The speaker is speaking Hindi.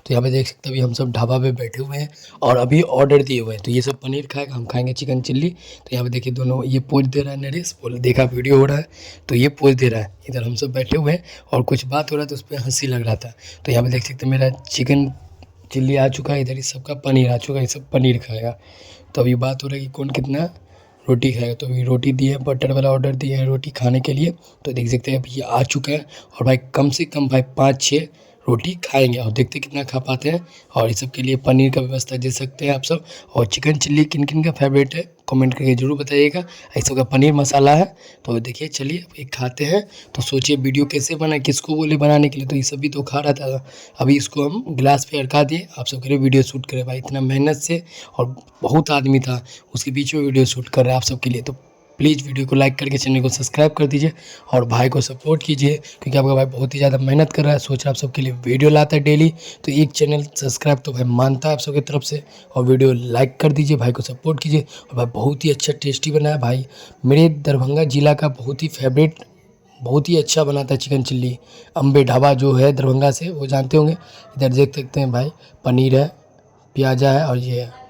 तो यहाँ पे देख सकते हैं अभी हम सब ढाबा पे बैठे हुए हैं और अभी ऑर्डर दिए हुए हैं। तो ये सब पनीर खाएगा, हम खाएंगे चिकन चिल्ली। तो यहाँ पे देखिए दोनों ये पोज दे रहा है नरेश, बोल देखा वीडियो हो रहा है तो ये पोज दे रहा है। इधर हम सब बैठे हुए हैं और कुछ बात हो रहा है तो उस पर हंसी लग रहा था। तो यहाँ पे देख सकते हैं मेरा चिकन चिल्ली आ चुका है, इधर इस सबका पनीर आ चुका है, ये सब पनीर खाएगा। तो अभी बात हो रही है कि कौन कितना रोटी खाएगा। तो अभी रोटी दी है, बटर वाला ऑर्डर दिया है रोटी खाने के लिए। तो देख सकते हैं अभी ये आ चुका है और भाई कम से कम भाई 5-6 रोटी खाएंगे और देखते कितना खा पाते हैं। और इस सब के लिए पनीर का व्यवस्था दे सकते हैं आप सब। और चिकन चिल्ली किन किन का फेवरेट है कमेंट करके ज़रूर बताइएगा। ऐसा का पनीर मसाला है। तो देखिए चलिए अब एक खाते हैं। तो सोचिए वीडियो कैसे बनाए, किसको बोले बनाने के लिए, तो ये सब भी तो खा रहा था। अभी इसको हम गिलास पे अड़का दिए, आप सब के लिए वीडियो शूट करें भाई इतना मेहनत से। और बहुत आदमी था उसके बीच में वीडियो शूट कर रहे हैं आप सब के लिए। तो प्लीज़ वीडियो को लाइक करके चैनल को सब्सक्राइब कर दीजिए और भाई को सपोर्ट कीजिए, क्योंकि आपका भाई बहुत ही ज़्यादा मेहनत कर रहा है, सोच रहा है आप सबके लिए वीडियो लाता है डेली। तो एक चैनल सब्सक्राइब तो भाई मानता है आप सबकी तरफ से, और वीडियो लाइक कर दीजिए, भाई को सपोर्ट कीजिए। और भाई बहुत ही अच्छा टेस्टी बना है भाई, मेरे दरभंगा ज़िला का बहुत ही फेवरेट, बहुत ही अच्छा बनाता है चिकन चिल्ली। अम्बे ढाबा जो है दरभंगा से, वो जानते होंगे। इधर देख सकते हैं भाई पनीर है, प्याजा है और ये है।